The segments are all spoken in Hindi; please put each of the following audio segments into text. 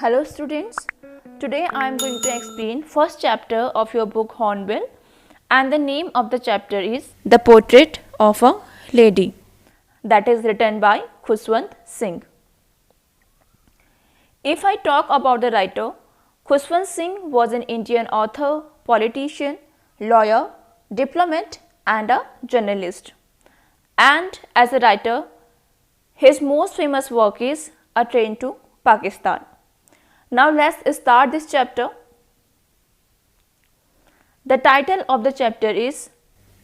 Hello students, today I am going to explain first chapter of your book Hornbill, and the name of the chapter is The Portrait of a Lady, that is written by Khushwant Singh. If I talk about the writer, Khushwant Singh was an Indian author, politician, lawyer, diplomat and a journalist. And as a writer, his most famous work is A Train to Pakistan. Now let's start this chapter. The title of the chapter is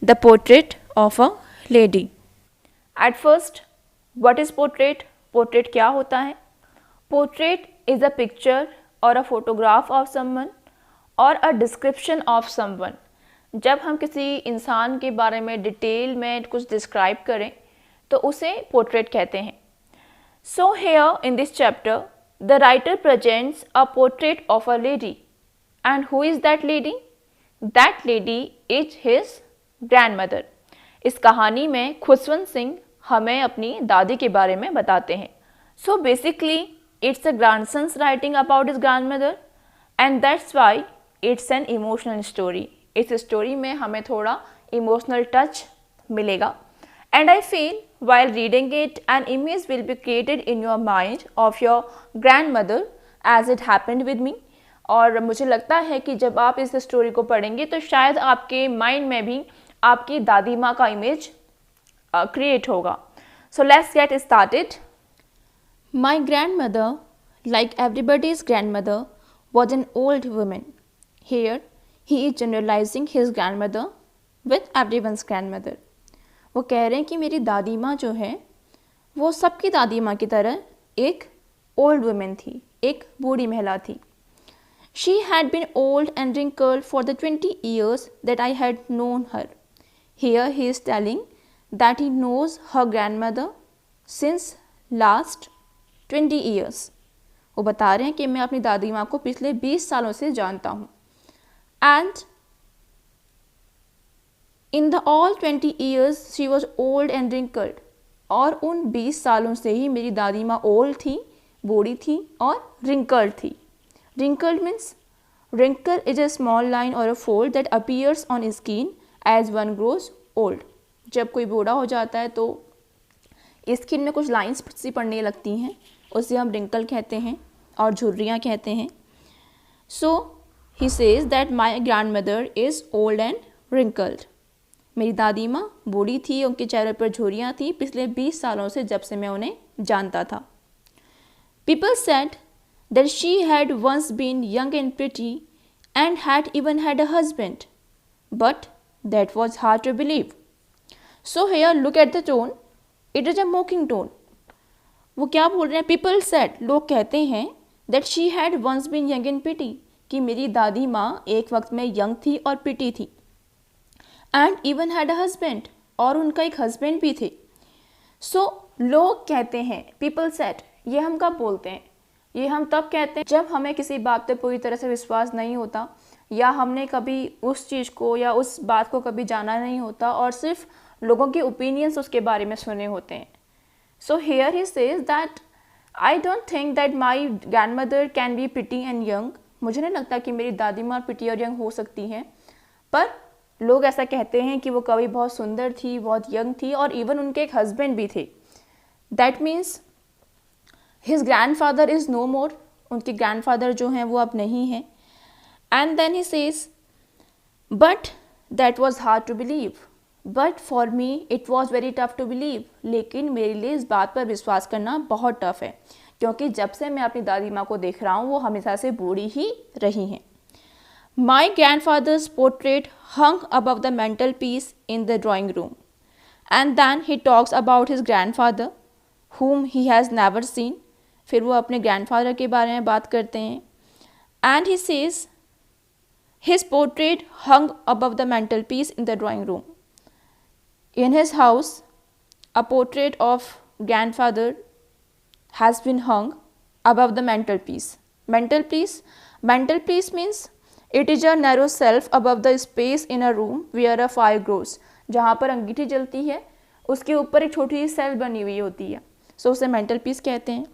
The Portrait of a Lady. At first, what is portrait? Portrait क्या होता है? Portrait is a picture or a photograph of someone or a description of someone. जब हम किसी इंसान के बारे में डिटेल में कुछ डिस्क्राइब करें तो उसे पोर्ट्रेट कहते हैं. So here in this chapter, the writer presents a portrait of a lady. And who is that lady? That lady is his grandmother. इस कहानी में खुशवंत सिंह हमें अपनी दादी के बारे में बताते हैं. So basically it's a grandson's writing about his grandmother and that's why it's an emotional story. इस स्टोरी में हमें थोड़ा इमोशनल टच मिलेगा. And I feel while reading it, an image will be created in your mind of your grandmother as it happened with me. और मुझे लगता है कि जब आप इस स्टोरी को पढ़ेंगे तो शायद आपके माइंड में भी आपकी दादी माँ का इमेज क्रिएट होगा. So let's get started. My grandmother, like everybody's grandmother, was an old woman. Here, he is generalizing his grandmother with everyone's grandmother. वो कह रहे हैं कि मेरी दादी माँ जो है वो सबकी दादी माँ की तरह एक ओल्ड वुमेन थी, एक बूढ़ी महिला थी. She had been old and wrinkled for the 20 years that I had known her. Here he is telling that he knows her grandmother since last 20 years. वो बता रहे हैं कि मैं अपनी दादी माँ को पिछले 20 सालों से जानता हूँ. And in the all 20 years she was old and wrinkled. और उन 20 सालों से ही मेरी दादी माँ ओल्ड थी, बूढ़ी थी और wrinkled थी. Wrinkled means wrinkle is a small line or a fold that appears on skin as one grows old. जब कोई बूढ़ा हो जाता है तो स्किन में कुछ लाइंस सी पड़ने लगती हैं, उसे हम wrinkle कहते हैं और झुर्रियाँ कहते हैं. So he says that my grandmother is old and wrinkled. मेरी दादी माँ बूढ़ी थी, उनके चेहरे पर झुर्रियाँ थी पिछले 20 सालों से जब से मैं उन्हें जानता था. People said that she had once been young and pretty and had even had a husband, but that was hard to believe. So here look at the tone, it is a mocking tone. वो क्या बोल रहे हैं? People said, लोग कहते हैं that she had once been young and pretty, कि मेरी दादी माँ एक वक्त में यंग थी और पिटी थी. And even had a husband, और उनका एक हस्बैंड भी थे. So लोग कहते हैं, people said, ये हम कब बोलते हैं? ये हम तब कहते हैं जब हमें किसी बात पे पूरी तरह से विश्वास नहीं होता या हमने कभी उस चीज़ को या उस बात को कभी जाना नहीं होता और सिर्फ लोगों के ओपिनियंस उसके बारे में सुने होते हैं. So here he says that I don't think that my grandmother can be pretty and young. मुझे नहीं लगता कि मेरी दादी माँ पिटी और यंग हो सकती हैं, पर लोग ऐसा कहते हैं कि वो कभी बहुत सुंदर थी, बहुत यंग थी और इवन उनके एक हस्बैंड भी थे. That means his grandfather is no more. उनके ग्रैंडफादर जो हैं वो अब नहीं हैं. And then he says but that was hard to believe. But for me it was very tough to believe. लेकिन मेरे लिए इस बात पर विश्वास करना बहुत टफ है क्योंकि जब से मैं अपनी दादी माँ को देख रहा हूँ वो हमेशा से बूढ़ी ही रही हैं. My grandfather's portrait hung above the mantelpiece in the drawing room. And then he talks about his grandfather, whom he has never seen. फिर वो अपने grandfather के बारे में बात करते हैं. And he says, his portrait hung above the mantelpiece in the drawing room. In his house, a portrait of grandfather has been hung above the mantelpiece. Mantelpiece means it is a narrow shelf above the space in a room where a fire grows. जहाँ पर अंगीठी जलती है उसके ऊपर एक छोटी सी सेल बनी हुई होती है, सो उसे मेंटल पीस कहते हैं.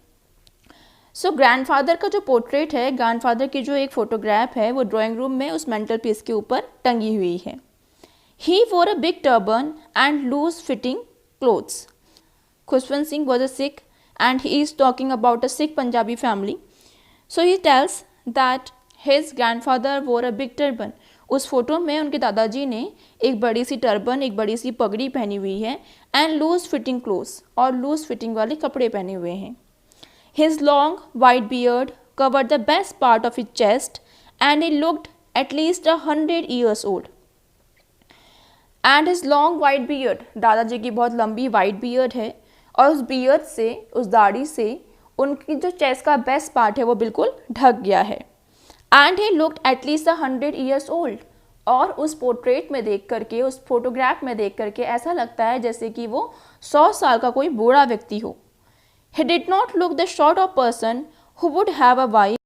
सो ग्रैंडफादर का जो पोर्ट्रेट है, ग्रैंडफादर की जो एक फ़ोटोग्राफ है वो ड्राइंग रूम में उस मेंटल पीस के ऊपर टंगी हुई है. He wore a big turban and loose fitting clothes. Khushwant Singh was a Sikh and he is talking about a Sikh Punjabi family. So he tells that his grandfather wore a big turban. उस फोटो में उनके दादाजी ने एक बड़ी सी टर्बन, एक बड़ी सी पगड़ी पहनी हुई है एंड लूज फिटिंग क्लोथ्स, और लूज फिटिंग वाले कपड़े पहने हुए हैं. His long white beard covered the best part of his chest and he looked at least 100 years old. And his long white beard, दादाजी की बहुत लंबी वाइट बियर्ड है और उस बियर्ड से, उस दाढ़ी से उनकी जो चेस्ट का बेस्ट पार्ट है वो बिल्कुल ढक गया है. And he looked at least 100 years old. और उस पोर्ट्रेट में देख करके, उस फोटोग्राफ में देख करके ऐसा लगता है जैसे कि वो 100 साल का कोई बूढ़ा व्यक्ति हो. He did not look the sort of person who would have a wife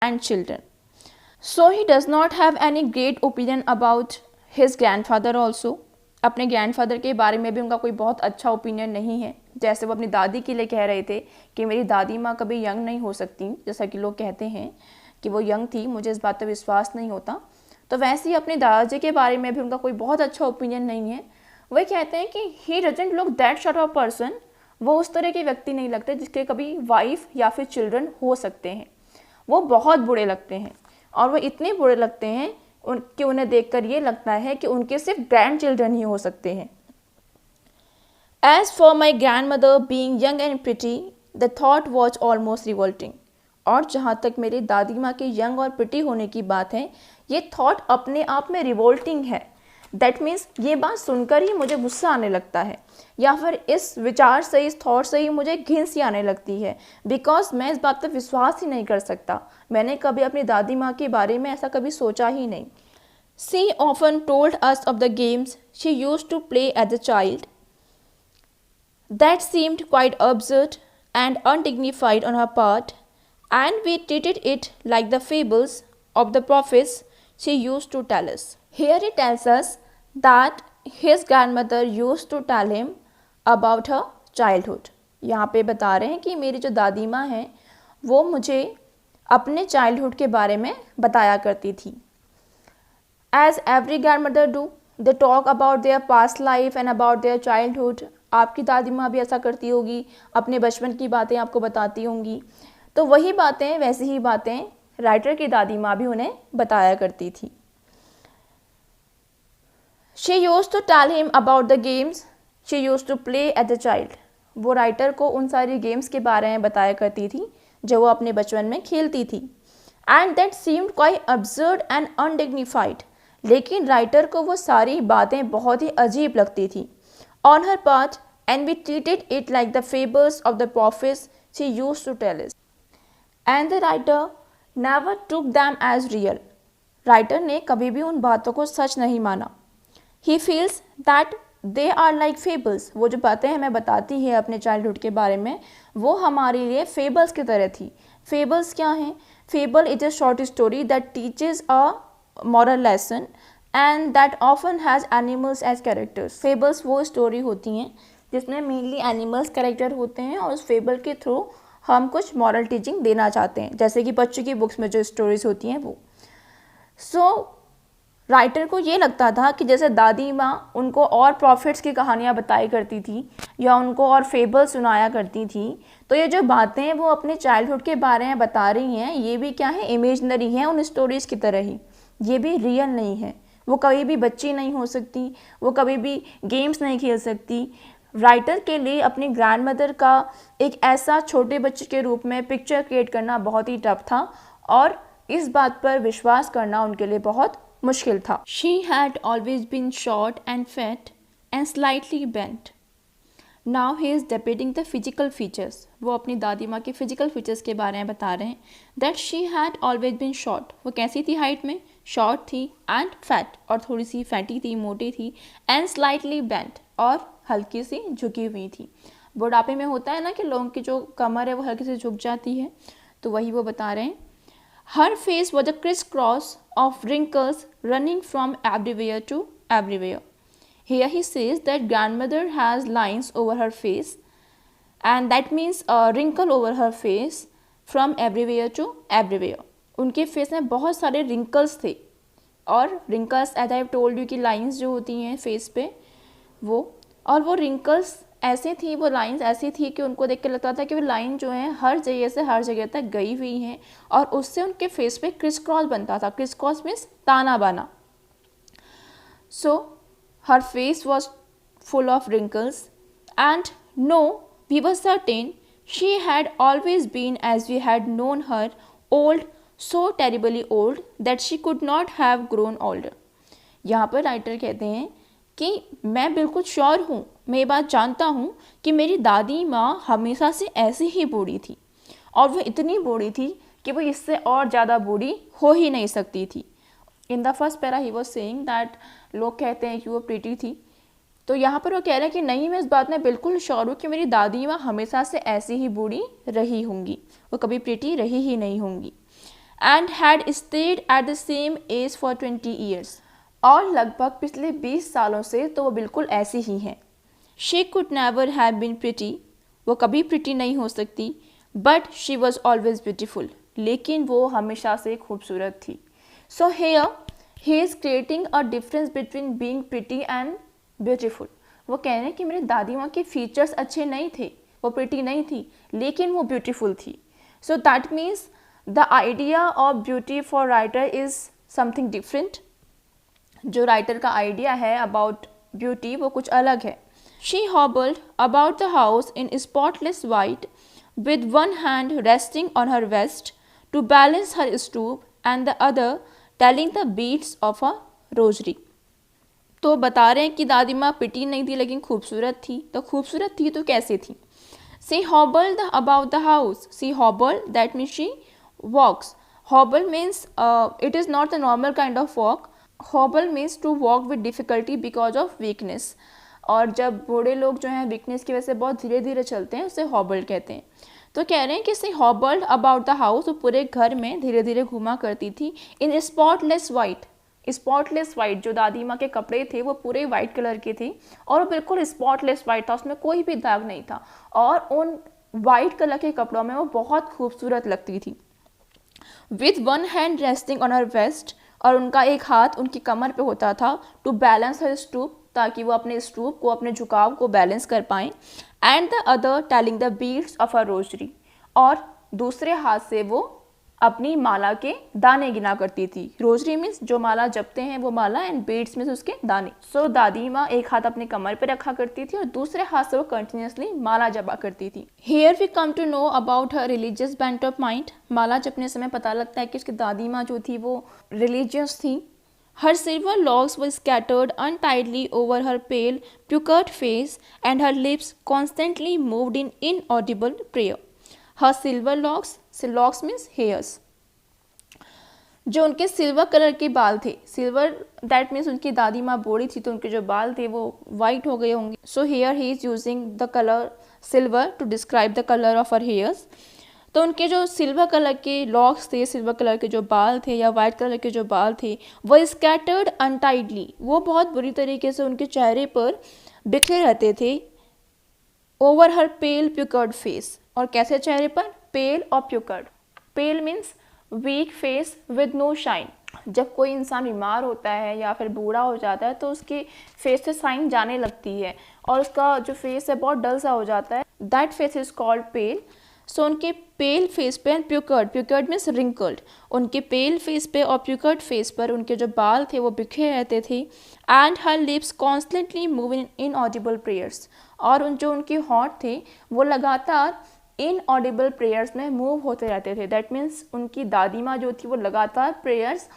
and children. So he does not have any great opinion about his grandfather also. अपने ग्रैंडफादर के बारे में भी उनका कोई बहुत अच्छा ओपिनियन नहीं है. जैसे वो अपनी दादी के लिए कह रहे थे कि मेरी दादी माँ कभी यंग नहीं हो सकती, जैसा कि लोग कहते हैं कि वो यंग थी, मुझे इस बात पर विश्वास नहीं होता. तो वैसे ही अपने दादाजी के बारे में भी उनका कोई बहुत अच्छा ओपिनियन नहीं है. वही कहते हैं कि he doesn't look that sort of person. वो उस तरह के व्यक्ति नहीं लगते जिसके कभी वाइफ या फिर चिल्ड्रन हो सकते हैं. वो बहुत बुरे लगते हैं और वो इतने बुरे लगते हैं कि उन्हें देखकर ये लगता है कि उनके सिर्फ ग्रैंड चिल्ड्रन ही हो सकते हैं. As for my grandmother being young and pretty, the thought was almost revolting. और जहाँ तक मेरी दादी माँ के यंग और प्रिटी होने की बात है, ये थॉट अपने आप में रिवोल्टिंग है. दैट मीन्स ये बात सुनकर ही मुझे गुस्सा आने लगता है, या फिर इस विचार से, इस थॉट से ही मुझे घिन सी आने लगती है. बिकॉज मैं इस बात पर विश्वास ही नहीं कर सकता. मैंने कभी अपनी दादी माँ के बारे में ऐसा कभी सोचा ही नहीं. She often told us of the games she used to play as a child. That seemed quite absurd and undignified on her part, and we treated it like the fables of the prophets she used to tell us. Here he tells us that his grandmother used to tell him about her childhood. यहाँ पे बता रहे हैं कि मेरी जो दादी माँ हैं वो मुझे अपने चाइल्डहुड के बारे में बताया करती थी. As every grandmother do, they talk about their past life and about their childhood. आपकी दादी माँ भी ऐसा करती होगी, अपने बचपन की बातें आपको बताती होंगी. तो वही बातें, वैसी ही बातें राइटर की दादी माँ भी उन्हें बताया करती थी. She used to tell him about the games she used to play as a child. वो राइटर को उन सारी गेम्स के बारे में बताया करती थी जो वो अपने बचपन में खेलती थी. And that seemed quite absurd and undignified. लेकिन राइटर को वो सारी बातें बहुत ही अजीब लगती थी. On her part, and we treated it like the fables of the prophets she used to tell us. And the writer never took them as real. Writer ने कभी भी उन बातों को सच नहीं माना. He feels that they are like fables. वो जो बातें हमें बताती है अपने चाइल्डहुड के बारे में, वो हमारे लिए फेबल्स की तरह थी. फेबल्स क्या हैं? Fable is a short story that teaches a moral lesson and that often has animals as characters. Fables वो स्टोरी होती हैं जिसमें मेनली एनिमल्स कैरेक्टर होते हैं और उस फेबल के थ्रू हम कुछ मॉरल टीचिंग देना चाहते हैं, जैसे कि बच्चों की बुक्स में जो स्टोरीज होती हैं वो. राइटर को ये लगता था कि जैसे दादी माँ उनको और प्रॉफिट्स की कहानियाँ बताई करती थी या उनको और फेबल सुनाया करती थी, तो ये जो बातें वो अपने चाइल्डहुड के बारे में बता रही हैं, ये भी क्या है, इमेजनरी हैं उन स्टोरीज़ की तरह ही. ये भी रियल नहीं है. वो कभी भी बच्ची नहीं हो सकती, वो कभी भी गेम्स नहीं खेल सकती. राइटर के लिए अपनी ग्रैंडमदर का एक ऐसा छोटे बच्चे के रूप में पिक्चर क्रिएट करना बहुत ही टफ था और इस बात पर विश्वास करना उनके लिए बहुत मुश्किल था. She had always been short and fat and slightly bent. Now he is depicting the physical features. वो अपनी दादी माँ के फिजिकल फीचर्स के बारे में बता रहे हैं. That she had always been short. वो कैसी थी हाइट में? शॉर्ट थी. एंड फैट, और थोड़ी सी फैटी थी, मोटी थी. एंड स्लाइटली बेंट, और हल्की सी झुकी हुई थी. बुढ़ापे में होता है ना कि लोगों की जो कमर है वो हल्की सी झुक जाती है, तो वही वो बता रहे हैं. Her face was a criss cross of wrinkles running from everywhere to everywhere. Here he says that grandmother has lines over her face, and that means a wrinkle over her face from everywhere to everywhere. उनके फेस में बहुत सारे रिंकल्स थे, और wrinkles as I told you कि लाइंस जो होती हैं फेस पे वो रिंकल्स ऐसे थी, वो लाइंस ऐसी थी कि उनको देख के लगता था कि वो लाइन जो है हर जगह से हर जगह तक गई हुई हैं, और उससे उनके फेस पे क्रिस क्रॉस बनता था। क्रिस क्रॉस मीन्स ताना बाना। So her face was full of wrinkles and no we were certain she had always been as we had known her old, so terribly old that she could not have grown older. यहाँ पर राइटर कहते हैं कि मैं बिल्कुल श्योर हूँ, मैं ये बात जानता हूँ कि मेरी दादी माँ हमेशा से ऐसी ही बूढ़ी थी, और वो इतनी बूढ़ी थी कि वो इससे और ज़्यादा बूढ़ी हो ही नहीं सकती थी। In the first para he was saying that लोग कहते हैं कि वो प्रीटी थी, तो यहाँ पर वो कह रहे हैं कि नहीं, मैं इस बात में बिल्कुल श्योर हूँ कि मेरी दादी माँ हमेशा से ऐसी ही बूढ़ी रही होंगी, वो कभी प्रीटी रही ही नहीं होंगी। And had stayed at the same age for 20 years, और लगभग पिछले 20 सालों से तो वो बिल्कुल ऐसी ही हैं। She could never have been pretty, वो कभी प्रिटी नहीं हो सकती, but she was always beautiful, लेकिन वो हमेशा से खूबसूरत थी। So here he is creating a difference between being pretty and beautiful. वो कह रहे हैं कि मेरी दादी माँ के फीचर्स अच्छे नहीं थे, वो प्रिटी नहीं थी, लेकिन वो ब्यूटीफुल थी। So that means the idea of beauty for writer is something different. जो राइटर का आइडिया है अबाउट ब्यूटी वो कुछ अलग है। She hobbled about the house in spotless white with one hand resting on her waist to balance her stoop and the other telling the beads of a rosary. तो बता रहे हैं कि दादी माँ पिटी नहीं थी लेकिन खूबसूरत थी। तो खूबसूरत थी तो कैसे थी? She hobbled about the house, she hobbled that means she walks. Hobble means it is not the normal kind of walk. Hobble means to walk with difficulty because of weakness, और जब बूढ़े लोग जो हैं वीकनेस की वजह से बहुत धीरे धीरे चलते हैं उसे हॉबल कहते हैं। तो कह रहे हैं कि सी हॉबल्ड अबाउट द हाउस, वो पूरे घर में धीरे धीरे घुमा करती थी। इन स्पॉटलेस वाइट, स्पॉटलेस वाइट जो दादी माँ के कपड़े थे वो पूरे वाइट कलर के थे, और वो बिल्कुल स्पॉटलेस वाइट था, उसमें कोई भी दाग नहीं था, और उन वाइट कलर के कपड़ों में वो बहुत खूबसूरत लगती थी। With one hand resting on her waist, और उनका एक हाथ उनकी कमर पे होता था, टू बैलेंस हर स्टूप, ताकि वो अपने स्टूप को, अपने झुकाव को बैलेंस कर पाएं, and the other telling the beads of her rosary, और दूसरे हाथ से वो अपनी माला के दाने गिना करती थी। रोजरी मीन्स जो माला जपते हैं वो माला, एंड बीट्स मीन्स उसके दाने। सो दादी माँ एक हाथ अपने कमर पे रखा करती थी और दूसरे हाथ से वो कंटिन्यूसली माला जपा करती थी। Here we come to know about her religious bent of mind. माला जपने समय पता लगता है कि उसकी दादी माँ जो थी वो रिलीजियस थी। Her silver locks were scattered untidily over her pale, puckered face, and her lips constantly moved in inaudible prayer. Her silver locks means hairs. जो उनके सिल्वर कलर के बाल थे, सिल्वर दैट मीन्स उनकी दादी माँ बूढ़ी थी तो उनके जो बाल थे वो वाइट हो गए होंगे। So here he is using the colour silver to describe the colour of her hairs. तो उनके जो सिल्वर कलर के लॉक्स थे, सिल्वर कलर के जो बाल थे या वाइट कलर के जो बाल थे, वो स्कैटर्ड अनटाइडली, वो बहुत बुरी तरीके से उनके चेहरे पर बिखरे रहते थे। ओवर हर पेल प्यूकर्ड फेस, और कैसे चेहरे पर? पेल और puckered. Pale means weak face with no shine. जब कोई इंसान बीमार होता है या फिर बूढ़ा हो जाता है तो उसके फेस से साइन जाने लगती है और उसका जो फेस है बहुत डल सा हो जाता है। दैट फेस इज कॉल्ड पेल। सो उनके पेल फेस पे एंड प्यूकर्ड मीन्स रिंकल्ड, उनके पेल फेस पे और प्यूकर्ड फेस पर उनके जो बाल थे वो बिखरे रहते थे। And her lips constantly moving in Audible prayers, और जो उनके हॉट थे वो लगातार इन ऑडिबल प्रेयर्स में मूव होते रहते थे। दैट मीन्स उनकी दादी माँ जो थी वो लगातार प्रेयर्स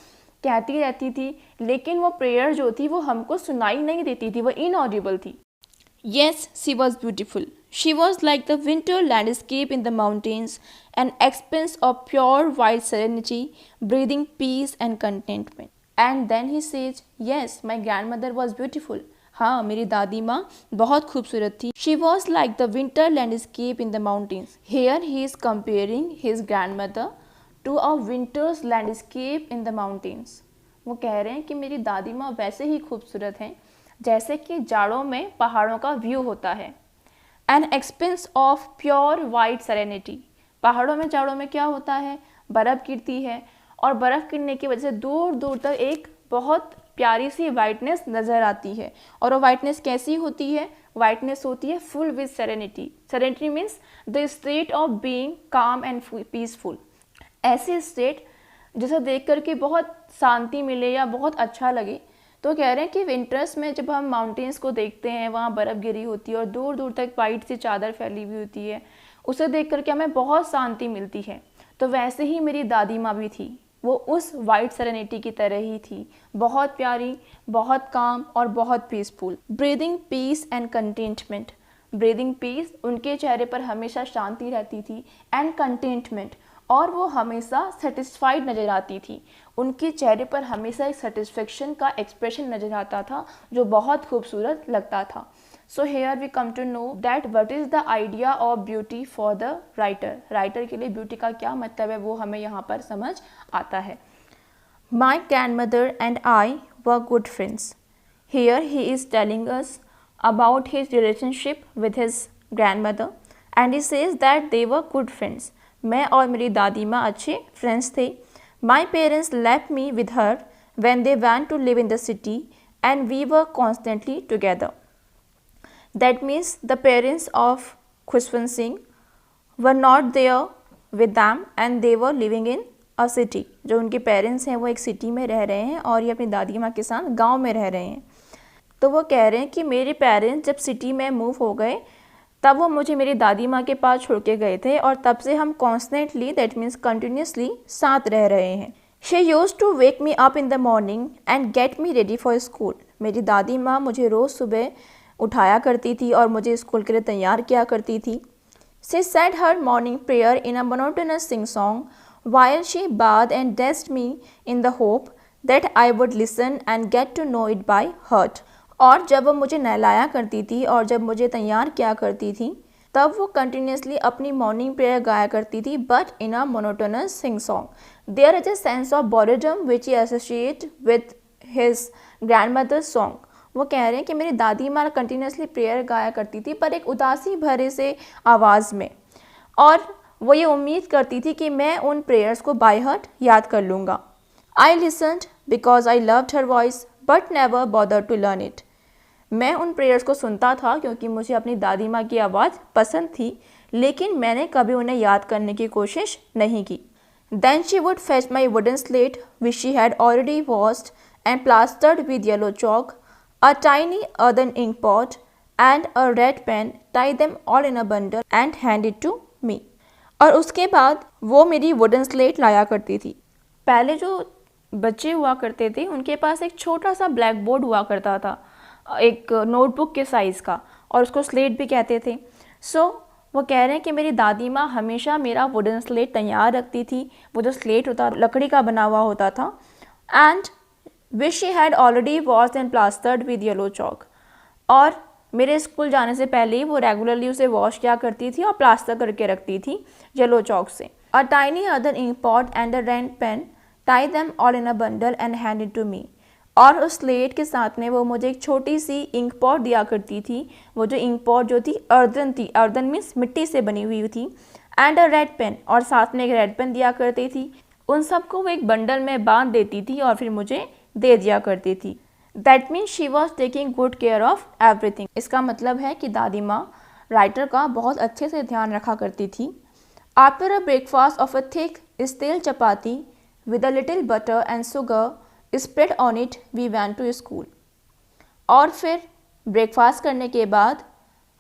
कहती रहती थी, लेकिन वो प्रेयर जो थी वो हमको सुनाई नहीं देती थी, वो इनऑडिबल थी। Yes, she was beautiful. She was like the winter landscape in the mountains, an expanse of pure white serenity, breathing peace and contentment. And then he says, yes, my grandmother was beautiful. हाँ, मेरी दादी माँ बहुत खूबसूरत थी। She was like the winter landscape in the mountains. Here he is comparing his grandmother to a winter's landscape in the mountains. वो कह रहे हैं कि मेरी दादी माँ वैसे ही खूबसूरत हैं जैसे कि जाड़ों में पहाड़ों का व्यू होता है। An expense of pure white serenity, पहाड़ों में चाड़ों में क्या होता है, बर्फ़ गिरती है और बर्फ़ गिरने की वजह से दूर दूर तक एक बहुत प्यारी सी वाइटनेस नज़र आती है। और वो वाइटनेस कैसी होती है, वाइटनेस होती है full with serenity. Serenity means the state of being काम एंड पीसफुल। ऐसी स्टेट जिसे देख करके बहुत शांति मिले या बहुत अच्छा लगे। तो कह रहे हैं कि विंटर्स में जब हम माउंटेन्स को देखते हैं, वहाँ बर्फ़ गिरी होती है और दूर दूर तक वाइट सी चादर फैली हुई होती है, उसे देख करके हमें बहुत शांति मिलती है। तो वैसे ही मेरी दादी माँ भी थी, वो उस वाइट सेरेनिटी की तरह ही थी, बहुत प्यारी, बहुत काम और बहुत peaceful. Breathing peace and contentment. Breathing peace, उनके चेहरे पर हमेशा शांति रहती थी, एंड कंटेंटमेंट, और वो हमेशा सेटिस्फाइड नज़र आती थी। उनके चेहरे पर हमेशा एक सेटिस्फेक्शन का एक्सप्रेशन नज़र आता था जो बहुत खूबसूरत लगता था। So here we come to know that what is the idea of beauty for the writer. Writer के लिए ब्यूटी का क्या मतलब है वो हमें यहाँ पर समझ आता है। My grandmother and I were good friends. Here he is telling us about his relationship with his grandmother and he says that they were good friends. मैं और मेरी दादी माँ अच्छे फ्रेंड्स थे। My parents left me with her when they went to live in the city and we were constantly together. That means the parents of Khushwant Singh were not there with them and they were living in a city. जो उनके पेरेंट्स हैं वो एक सिटी में रह रहे हैं और ये अपनी दादी माँ के साथ गाँव में रह रहे हैं। तो वो कह रहे हैं कि मेरे पेरेंट्स जब सिटी में मूव हो गए तब वो मुझे मेरी दादी माँ के पास छोड़ के गए थे और तब से हम कॉन्स्टेंटली, दैट मीन्स कंटिन्यूसली, साथ रह रहे हैं। She used to wake me up in the morning and get me ready for school. मेरी दादी माँ मुझे रोज़ सुबह उठाया करती थी और मुझे स्कूल के लिए तैयार किया करती थी। She said her morning prayer in a monotonous sing song while she bathed and dressed me in the hope that I would listen and get to know it by heart. और जब वो मुझे नहलाया करती थी और जब मुझे तैयार किया करती थी तब वो कंटिन्यूसली अपनी मॉर्निंग प्रेयर गाया करती थी, but in a monotonous sing song. There is a sense of boredom which he associate with his grandmother's song. वो कह रहे हैं कि मेरी दादी माँ कंटिन्यूसली प्रेयर गाया करती थी पर एक उदासी भरे से आवाज़ में, और वो ये उम्मीद करती थी कि मैं उन प्रेयर्स को बाय हार्ट याद कर लूँगा। I listened because I loved her voice but never bother to learn it. मैं उन प्रेयर्स को सुनता था क्योंकि मुझे अपनी दादी माँ की आवाज़ पसंद थी, लेकिन मैंने कभी उन्हें याद करने की कोशिश नहीं की। Then she would fetch my wooden slate which she had already washed and plastered with yellow chalk, a tiny earthen ink pot and a red pen, tie them all in a bundle and hand it to me. और उसके बाद वो मेरी वुडन स्लेट लाया करती थी। पहले जो बच्चे हुआ करते थे उनके पास एक छोटा सा ब्लैक बोर्ड हुआ करता था, एक नोटबुक के साइज़ का, और उसको स्लेट भी कहते थे। सो वो कह रहे हैं कि मेरी दादी माँ हमेशा मेरा वुडन स्लेट तैयार रखती थी। वो जो स्लेट होता लकड़ी का बना हुआ होता था, and which she had already washed and plastered with yellow chalk. और मेरे स्कूल जाने से पहले ही वो रेगुलरली उसे वॉश किया करती थी और प्लास्टर करके रखती थी येलो चॉक से। A tiny other ink pot and a red pen, tie them all in a bundle and hand it to me. और उस स्लेट के साथ में वो मुझे एक छोटी सी इंक पॉट दिया करती थी। वो जो इंक पॉट जो थी अर्दन थी, अर्दन मीन्स मिट्टी से बनी हुई थी, एंड अ रेड पेन, और साथ में एक रेड पेन दिया करती थी। उन सबको वो एक बंडल में बांध देती थी और फिर मुझे दे दिया करती थी। That means she was taking good care of everything. इसका मतलब है कि दादी माँ राइटर का बहुत अच्छे से ध्यान रखा करती थी। After a breakfast of a thick steel chapati with a little butter and sugar spread on it we went to school. और फिर ब्रेकफास्ट करने के बाद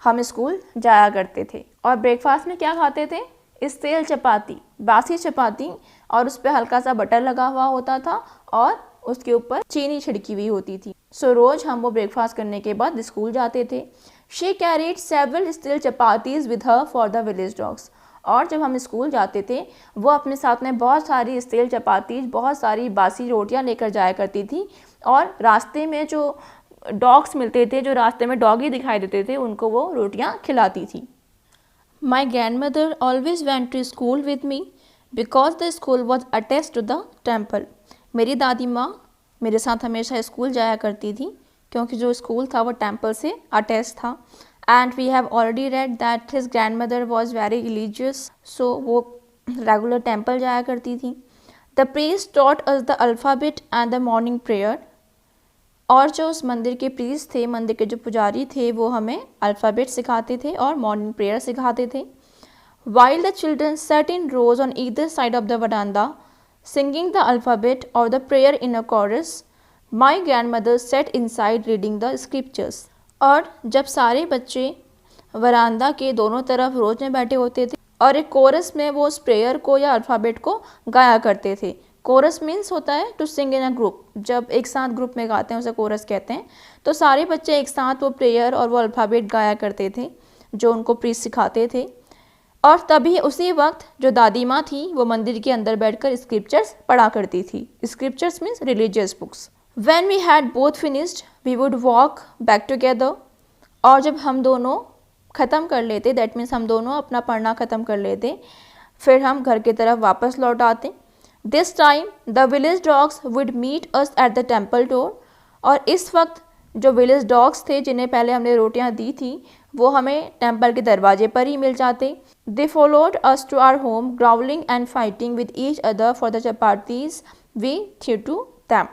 हम स्कूल जाया करते थे। और ब्रेकफास्ट में क्या खाते थे? स्टील चपाती, बासी चपाती, और उस पर हल्का सा बटर लगा हुआ होता था और उसके ऊपर चीनी छिड़की हुई होती थी। सो रोज़ हम वो ब्रेकफास्ट करने के बाद स्कूल जाते थे। She carried several steel chapatis with her for the village dogs. और जब हम स्कूल जाते थे वो अपने साथ में बहुत सारी स्टील चपातीज, बहुत सारी बासी रोटियां लेकर जाया करती थी, और रास्ते में जो डॉग्स मिलते थे, जो रास्ते में डॉगी दिखाई देते थे, उनको वो रोटियां खिलाती थी। My grand mother always went to school with me because the school was attached to the temple. मेरी दादी माँ मेरे साथ हमेशा स्कूल जाया करती थी क्योंकि जो स्कूल था वो टेम्पल से अटैच था। And we have already read that his grand mother was very religious, so वो रेगुलर टेम्पल जाया करती थी. The priest taught us the alphabet and the morning prayer. और जो उस मंदिर के प्रीस्ट थे, मंदिर के जो पुजारी थे, वो हमें अल्फ़ाबेट सिखाते थे और मॉर्निंग प्रेयर सिखाते थे. While the children sat in rows on either side of the veranda singing the alphabet और the prayer in a chorus, my grand mother sat inside reading the scriptures. और जब सारे बच्चे वरांदा के दोनों तरफ रोज में बैठे होते थे और एक कोरस में वो उस प्रेयर को या अल्फ़ाबेट को गाया करते थे. कोरस मीन्स होता है to sing in a group, जब एक साथ ग्रुप में गाते हैं उसे कोरस कहते हैं. तो सारे बच्चे एक साथ वो प्रेयर और वो अल्फ़ाबेट गाया करते थे जो उनको प्रीस्ट सिखाते थे. और तभी उसी वक्त जो दादी माँ थी वो मंदिर के अंदर बैठकर स्क्रिप्चर्स पढ़ा करती थी. Scriptures means religious books. When we had both finished we would walk back together. और जब हम दोनों ख़त्म कर लेते, दैट मीन्स हम दोनों अपना पढ़ना ख़त्म कर लेते, फिर हम घर की तरफ वापस लौट आते. This time the village dogs would meet us at the temple door. और इस वक्त जो विलेज डॉग्स थे जिन्हें पहले हमने रोटियां दी थी वो हमें टेम्पल के दरवाजे पर ही मिल जाते. They followed us to our home growling and fighting with each other for the chapatis we threw to them.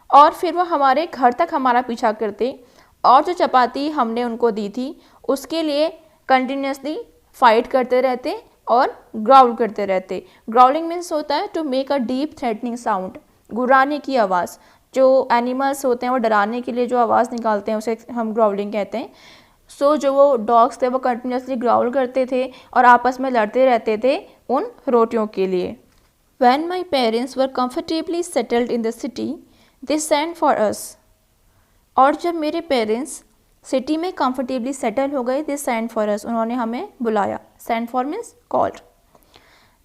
और फिर वो हमारे घर तक हमारा पीछा करते और जो चपाती हमने उनको दी थी उसके लिए कंटिन्यूसली फाइट करते रहते और ग्राउल करते रहते. ग्राउलिंग मीन्स होता है to make a deep threatening sound, गुर्राने की आवाज़. जो एनिमल्स होते हैं वो डराने के लिए जो आवाज़ निकालते हैं उसे हम ग्राउलिंग कहते हैं. सो जो वो डॉग्स थे वो कंटिन्यूसली ग्राउल करते थे और आपस में लड़ते रहते थे उन रोटियों के लिए. When my parents were comfortably settled in the city, they sent for us. और जब मेरे पेरेंट्स सिटी में कंफर्टेबली सेटल हो गए, दे सेंड फॉर अस, उन्होंने हमें बुलाया. Send for means called.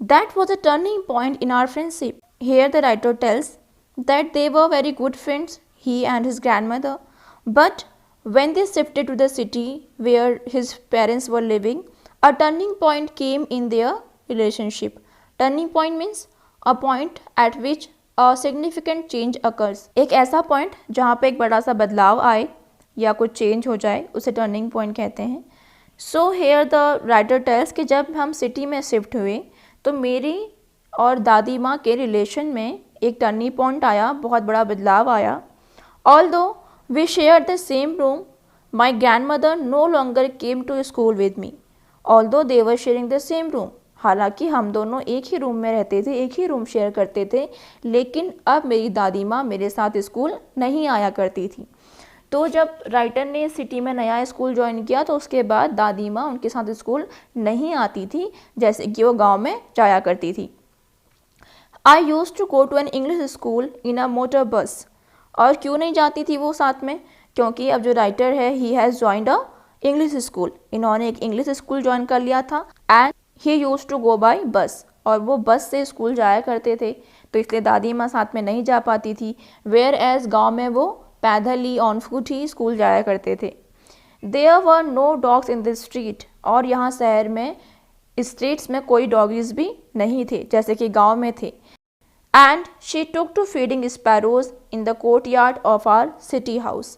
That was a turning point in our friendship. Here the writer tells that they were very good friends, he and his grand mother. But when they shifted to the city where his parents were living, a turning point came in their relationship. Turning point means a point at which a significant change occurs. एक ऐसा पॉइंट जहाँ पे एक बड़ा सा बदलाव आए या कुछ चेंज हो जाए उसे टर्निंग पॉइंट कहते हैं. So here the writer tells कि जब हम सिटी में शिफ्ट हुए तो मेरी और दादी माँ के रिलेशन में एक टर्निंग पॉइंट आया, बहुत बड़ा बदलाव आया. Although we shared the same room, my grandmother no longer came to school with me. Although they were sharing the same room, हालांकि हम दोनों एक ही रूम में रहते थे, एक ही रूम शेयर करते थे, लेकिन अब मेरी दादी माँ मेरे साथ स्कूल नहीं आया करती थी. तो जब राइटर ने सिटी में नया स्कूल ज्वाइन किया तो उसके बाद दादी माँ उनके साथ स्कूल नहीं आती थी जैसे कि वो गाँव में जाया करती थी. I used to go to an English school in a motor bus. और क्यों नहीं जाती थी वो साथ में, क्योंकि अब जो राइटर है he has joined a English school, इन्होंने एक इंग्लिश स्कूल ज्वाइन कर लिया था. And he use to go by bus, और वो बस से स्कूल जाया करते थे तो इसलिए दादी माँ साथ में नहीं जा पाती थी. वेयर एज गाँव में वो पैदल ही ऑन फुट ही स्कूल जाया करते थे. There were no dogs in the street. और यहाँ शहर में स्ट्रीट्स में कोई डॉगीज भी नहीं थे जैसे कि गाँव में थे. And she took to feeding sparrows in the courtyard of our city house.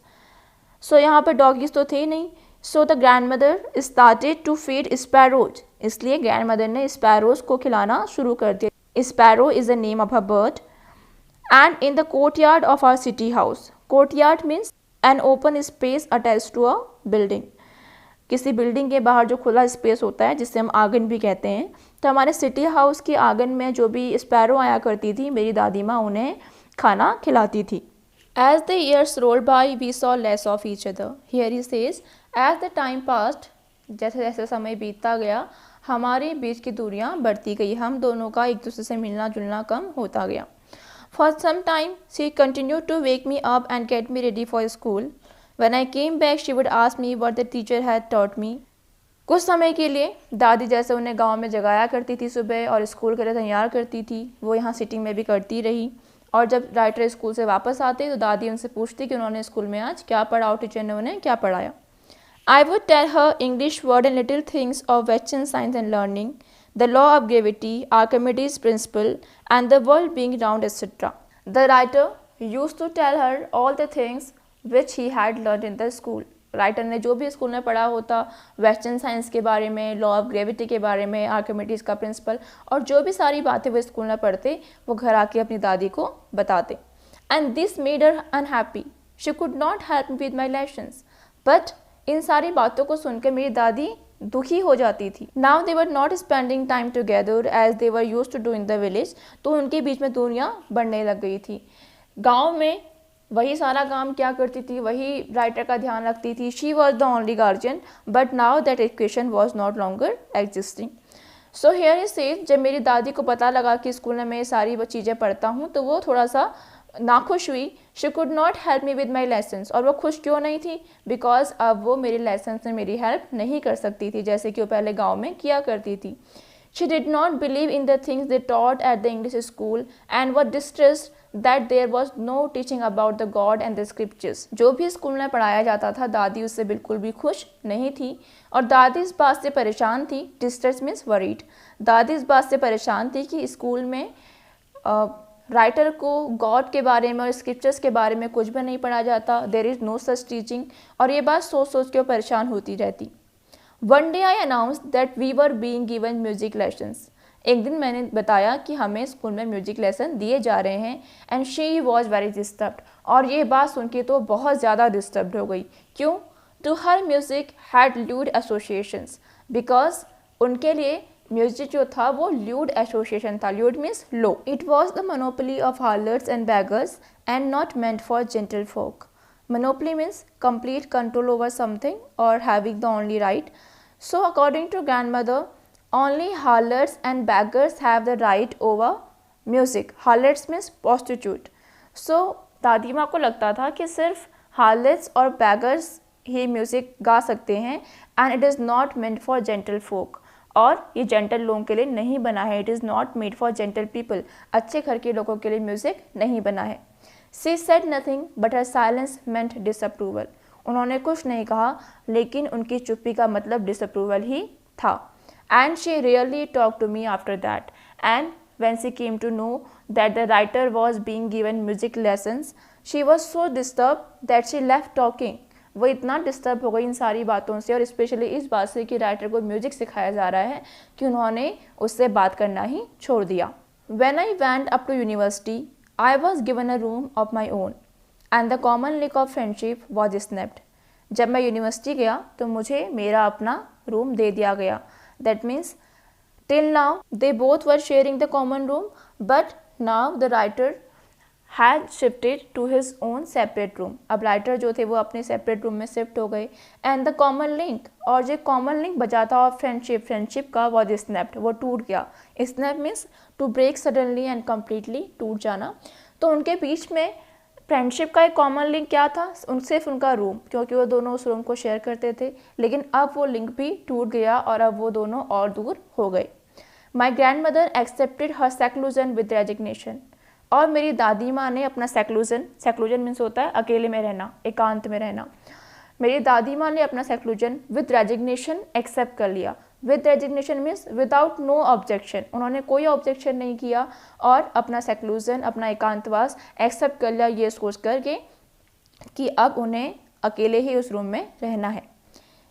So यहाँ पर डॉगीज तो थे नहीं. So the grandmother started to feed sparrows. इसलिए grandmother ने sparrows को खिलाना शुरू कर दिया. Sparrow is the name of a bird. And in the courtyard of our city house. Courtyard means an open space attached to a building. किसी बिल्डिंग के बाहर जो खुला स्पेस होता है जिसे हम आंगन भी कहते हैं. तो हमारे सिटी हाउस के आंगन में जो भी स्पैरो आया करती थी मेरी दादी माँ उन्हें खाना खिलाती थी. As the years roll by we saw less of each other. Here he says as the time passed, जैसे जैसे समय बीतता गया हमारे बीच की दूरियाँ बढ़ती गई, हम दोनों का एक दूसरे से मिलना जुलना कम होता गया. For some time she continue to wake me up and get me ready for school. When I came back, she would ask me what the teacher had taught me. कुछ समय के लिए दादी जैसे उन्हें गांव में जगाया करती थी सुबह और स्कूल के लिए तैयार करती थी, वो यहाँ सिटी में भी करती रही. और जब राइटर स्कूल से वापस आते तो दादी उनसे पूछती कि उन्होंने स्कूल में आज क्या पढ़ा और टीचर ने उन्हें क्या पढ़ाया. I would tell her English word and little things of Western science and learning, the law of gravity, Archimedes' principle, and the world being round, etc. The writer used to tell her all the things which he had learned in the school. Writer ने जो भी स्कूल में पढ़ा होता, वेस्टर्न साइंस के बारे में, लॉ ऑफ ग्रेविटी के बारे में, आर्किमिडीज का प्रिंसिपल, और जो भी सारी बातें वो स्कूल में पढ़ते वो घर आके अपनी दादी को बताते। And this made her unhappy, she could not help me with my lessons. But in सारी बातों को सुनकर मेरी दादी दुखी हो जाती थी। Now they were not spending time together as they were used to do in the village, तो उनके बीच में दूरियां बढ़ने लग गई थी। गांव में वही सारा काम क्या करती थी, वही राइटर का ध्यान रखती थी। She was the only guardian, but now that equation was not longer existing. So here is says, जब मेरी दादी को पता लगा कि स्कूल में मैं सारी वो चीज़ें पढ़ता हूँ तो वो थोड़ा सा नाखुश हुई। She could not help me with my lessons, और वो खुश क्यों नहीं थी, बिकॉज अब वो मेरे लेसन्स में मेरी हेल्प नहीं कर सकती थी जैसे कि वो पहले गाँव में किया करती थी। She did not believe in the things they taught at the English school and was distressed that there was no teaching about the God and the scriptures. जो भी स्कूल में पढ़ाया जाता था दादी उससे बिल्कुल भी खुश नहीं थी, और दादी इस बात से परेशान थी, distressed means worried, दादी इस बात से परेशान थी कि स्कूल में राइटर को गॉड के बारे में और स्क्रिप्चर्स के बारे में कुछ भी नहीं पढ़ा जाता, there is no such teaching, और ये बात सोच सोच के वो परेशान होती रहती। One day I announce that we were being given music lessons, एक दिन मैंने बताया कि हमें स्कूल में म्यूजिक लेसन दिए जा रहे हैं। And she was very disturbed, और ये बात सुन के तो बहुत ज़्यादा डिस्टर्ब्ड हो गई। क्यों? To her music had lewd associations, because उनके लिए म्यूजिक जो था वो ल्यूड एसोसिएशन था। Lewd means low. It was the monopoly of harlots and beggars and not meant for gentle folk. Monopoly means complete control over something or having the only right. So according to grandmother, only harlots and beggars have the right over music. Harlots means prostitute. So दादी माँ को लगता था कि सिर्फ harlots और beggars ही म्यूज़िक गा सकते हैं, and it is not meant for gentle folk. और ये जेंटल लोगों के लिए नहीं बना है। It is not made for gentle people, अच्छे घर के लोगों के लिए म्यूज़िक नहीं बना है। She said nothing, but her silence meant disapproval. उन्होंने कुछ नहीं कहा, लेकिन उनकी चुप्पी का मतलब disapproval ही था। And she rarely talked to me after that. And when she came to know that the writer was being given music lessons, she was so disturbed that she left talking. वो इतना डिस्टर्ब हो गई इन सारी बातों से, और स्पेशली इस बात से कि राइटर को म्यूजिक सिखाया जा रहा है, कि उन्होंने उससे बात करना ही छोड़ दिया। When I went up to university, I was given a room of my own and the common link of friendship was snapped. जब मैं यूनिवर्सिटी गया तो मुझे मेरा अपना रूम दे दिया गया। That means till now they both were sharing the common room, but now the writer had shifted to his own separate room. अब राइटर जो थे वो अपने सेपरेट रूम में शिफ्ट हो गए। एंड द कॉमन लिंक, और जो कॉमन लिंक बचा था और फ्रेंडशिप का वॉज स्नैप्ड, वो टूट गया। Snap means to break suddenly and completely, टूट जाना। तो उनके बीच में फ्रेंडशिप का एक कॉमन लिंक क्या था? सिर्फ उनका रूम, क्योंकि वो दोनों उस रूम को शेयर करते थे, लेकिन अब वो लिंक भी टूट गया और अब वो दोनों और दूर हो गए। My grand mother accepted her seclusion with resignation, और मेरी दादी माँ ने अपना सेक्लूजन मीन्स होता है अकेले में रहना, एकांत में रहना। मेरी दादी माँ ने अपना सेक्लूजन विद रेजिग्नेशन एक्सेप्ट कर लिया। With resignation means without no objection, उन्होंने कोई ऑब्जेक्शन नहीं किया और अपना सेक्लूजन, अपना एकांतवास एक्सेप्ट कर लिया, ये सोच करके कि अब उन्हें अकेले ही उस रूम में रहना है।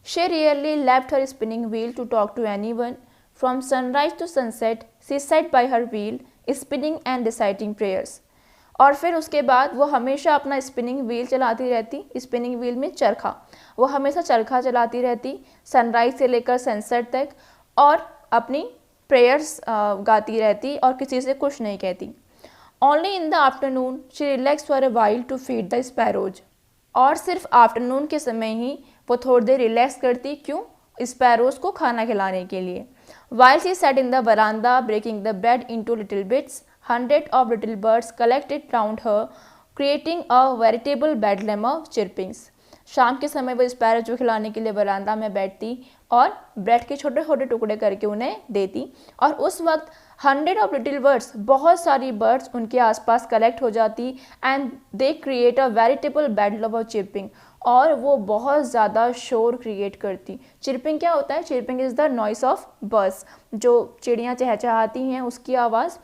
She rarely left her spinning wheel to talk to anyone. From sunrise to sunset she sat by her wheel spinning and reciting prayers. और फिर उसके बाद वो हमेशा अपना स्पिनिंग व्हील चलाती रहती। स्पिनिंग व्हील में चरखा, वो हमेशा चरखा चलाती रहती सनराइज से लेकर सनसेट तक, और अपनी प्रेयर्स गाती रहती और किसी से कुछ नहीं कहती। Only in the afternoon she relax for a while to feed the sparrows, और सिर्फ आफ्टरनून के समय ही वो थोड़ी देर रिलैक्स करती। क्यों? स्पैरोज को खाना खिलाने के लिए। While she sat in the veranda breaking the bread into little bits, hundreds of little birds collected round her, creating a veritable bedlam of chirpings. शाम के समय वो स्पैरोज को खिलाने के लिए वरांदा में बैठती और ब्रेड के छोटे छोटे टुकड़े करके उन्हें देती, और उस वक्त 100 ऑफ लिटिल बर्ड्स, बहुत सारी बर्ड्स उनके आसपास कलेक्ट हो जाती, and they create a veritable bedlam of chirping, और वो बहुत ज़्यादा शोर क्रिएट करती। चिरपिंग क्या होता है? Chirping is the noise of birds, जो चिड़ियाँ चहचहाती हैं उसकी आवाज़।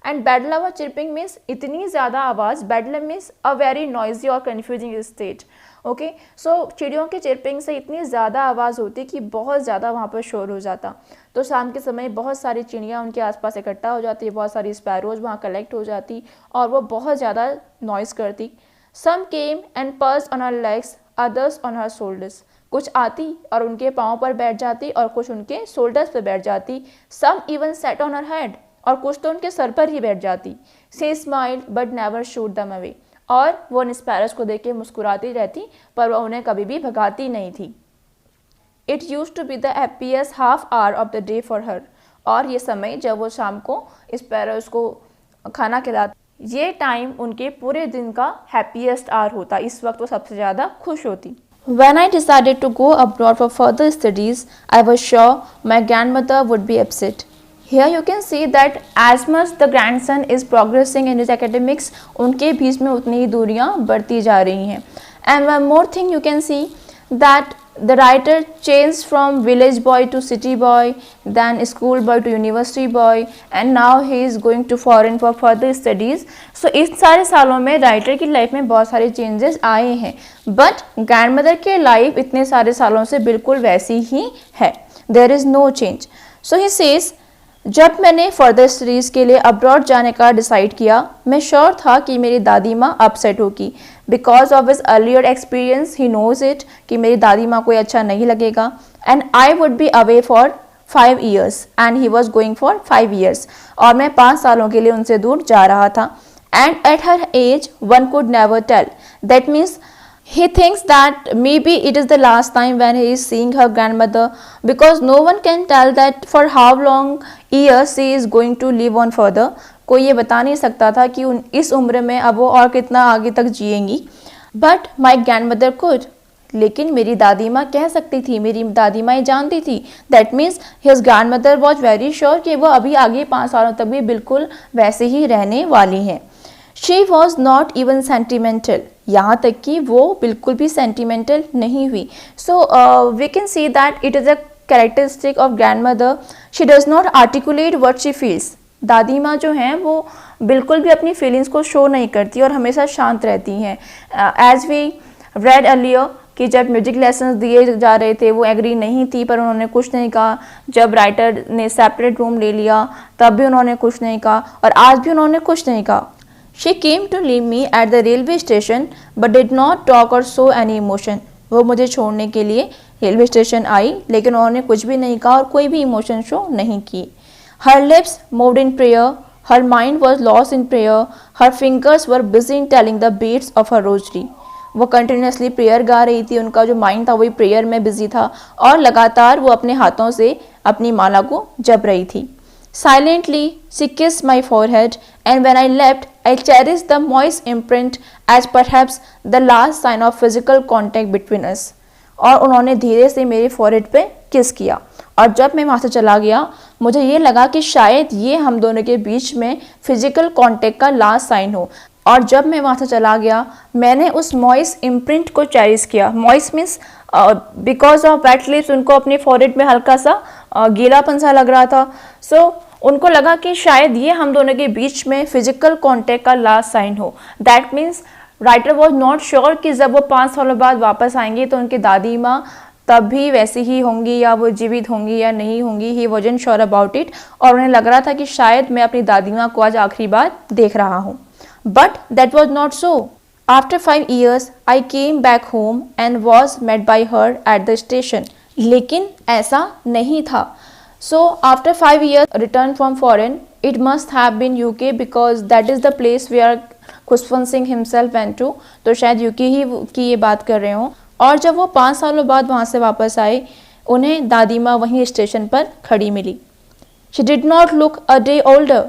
एंड बेडलम ऑफ चिरपिंग मीन्स इतनी ज़्यादा आवाज़, बेडलम मीन्स अ वेरी नॉइजी और कन्फ्यूजिंग स्टेट, ओके, सो चिड़ियों के चिरपिंग से इतनी ज़्यादा आवाज़ होती कि बहुत ज़्यादा वहाँ पर शोर हो जाता। तो शाम के समय बहुत सारी चिड़ियाँ उनके आसपास इकट्ठा हो जाती, बहुत सारी स्पैरोज़ वहाँ कलेक्ट हो जाती और वो बहुत ज़्यादा नॉइज़ करती। Some came and perched on her legs, others on her shoulders. कुछ आती और उनके पाँव पर बैठ जाती और कुछ उनके शोल्डर्स पर बैठ जाती। Some even sat on her head, और कुछ तो उनके सर पर ही बैठ जाती। She smiled but never shooed them away, और वो उन स्पैरोज़ को देख के मुस्कुराती रहती पर वह उन्हें कभी भी भगाती नहीं थी। It use to be the happiest half hour of the day for her, और ये समय जब वो शाम को स्पैरोज़ को खाना खिलाती, ये टाइम उनके पूरे दिन का हैप्पीएस्ट आवर होता। इस वक्त वो सबसे ज़्यादा खुश होती। When I decided to go abroad for further studies, I was sure my grandmother would be upset. Here you can see that as much the grandson is progressing in his academics, उनके बीच में उतनी ही दूरियां बढ़ती जा रही हैं। And one more thing you can see that the writer changed from village boy to city boy, then school boy to university boy, and now he is going to foreign for further studies. So इस सारे सालों में राइटर की लाइफ में बहुत सारे चेंजेस आए हैं, बट ग्रैंडमदर की लाइफ इतने सारे सालों से बिल्कुल वैसी ही है। There is no change. So he says, जब मैंने फर्दर स्टडीज़ के लिए अब्रॉड जाने का डिसाइड किया, मैं श्योर था कि मेरी दादी माँ अपसेट होगी। Because of his earlier experience he knows it कि मेरी दादी माँ को अच्छा नहीं लगेगा। And I would be away for 5 years and he was going for 5 years, और मैं 5 सालों के लिए उनसे दूर जा रहा था। And at her age one could never tell, that means he thinks that maybe it is the last time when he is seeing her grandmother, because no one can tell that for how long years she is going to live on further. कोई ये बता नहीं सकता था कि इस उम्र में अब वो और कितना आगे तक जिएंगी। बट माई grandmother could, लेकिन मेरी दादी माँ कह सकती थी, मेरी दादी माँ ये जानती थी। That means his grandmother was very sure कि वो अभी आगे 5 सालों तक भी बिल्कुल वैसे ही रहने वाली हैं। She was not even sentimental, यहाँ तक कि वो बिल्कुल भी sentimental नहीं हुई। So we can see that it is a characteristic of grandmother. She does not articulate what she feels. दादी माँ जो हैं वो बिल्कुल भी अपनी फीलिंग्स को शो नहीं करती और हमेशा शांत रहती हैं। As we read earlier कि जब म्यूजिक लेसन्स दिए जा रहे थे वो एग्री नहीं थी, पर उन्होंने कुछ नहीं कहा। जब राइटर ने सेपरेट रूम ले लिया तब भी उन्होंने कुछ नहीं कहा, और आज भी उन्होंने कुछ नहीं कहा। She came to leave me at the railway station but did not talk or show any emotion. वो मुझे छोड़ने के लिए रेलवे स्टेशन आई, लेकिन उन्होंने कुछ भी नहीं कहा और कोई भी इमोशन शो नहीं की। Her lips moved in prayer, her mind was lost in prayer, her fingers were busy in telling the beats of her rosary. वो कंटिन्यूसली प्रेयर गा रही थी, उनका जो माइंड था वही प्रेयर में बिजी था और लगातार वो अपने हाथों से अपनी माला को जप रही थी। Silently, she kissed my forehead, and when I left, I cherished the moist imprint as perhaps the last sign of physical contact between us. और उन्होंने धीरे से मेरे फोरहेड पे किस किया, और जब मैं वहाँ से चला गया मुझे ये लगा कि शायद ये हम दोनों के बीच में फिजिकल कांटेक्ट का लास्ट साइन हो। और जब मैं वहाँ से चला गया मैंने उस मॉइस्ट इम्प्रिंट को चेरिश किया। Moist means because of wet lips, उनको अपने फॉरहेड में हल्का सा गीलापन सा लग रहा था। सो उनको लगा कि शायद ये हम दोनों के बीच में फिजिकल कांटेक्ट का लास्ट साइन हो। That means writer was not sure कि जब वो 5 सालों बाद वापस आएंगे तो उनकी दादी माँ तब भी वैसी ही होंगी या वो जीवित होंगी या नहीं होंगी। ही वॉजंट श्योर अबाउट इट, और उन्हें लग रहा था कि शायद मैं अपनी दादी माँ को आज आखिरी बार देख रहा हूँ। But that was not so. After 5 years I came back home and was met by her at the station. लेकिन ऐसा नहीं था। So after 5 years return from foreign, it must have been UK because that is the place where Khushwant Singh himself went to। तो शायद UK ही की ये बात कर रहे हों। और जब वो 5 सालों बाद वहाँ से वापस आए उन्हें दादी माँ वहीं स्टेशन पर खड़ी मिली। She did not look a day older,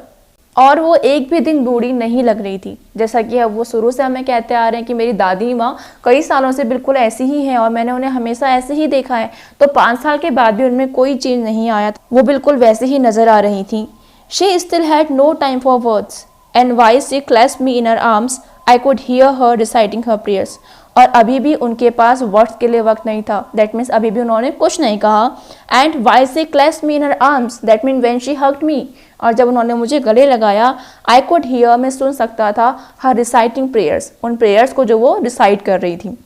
और वो एक भी दिन बूढ़ी नहीं लग रही थी। जैसा कि अब वो शुरू से हमें कहते आ रहे हैं कि मेरी दादी माँ कई सालों से बिल्कुल ऐसी ही हैं और मैंने उन्हें हमेशा ऐसे ही देखा है, तो 5 साल के बाद भी उनमें कोई चेंज नहीं आया, वो बिल्कुल वैसे ही नजर आ रही थी। She still had no time for words, and while she clasped me in her arms, I could hear her reciting her prayers। और अभी भी उनके पास वर्ड्स के लिए वक्त नहीं था। दैट मीन्स अभी भी उन्होंने कुछ नहीं कहा। And why she clasped me in her arms, that mean when she hugged me, और जब उन्होंने मुझे गले लगाया आई कुड हियर, मैं सुन सकता था हर रिसाइटिंग प्रेयर्स, उन प्रेयर्स को जो वो रिसाइट कर रही थी।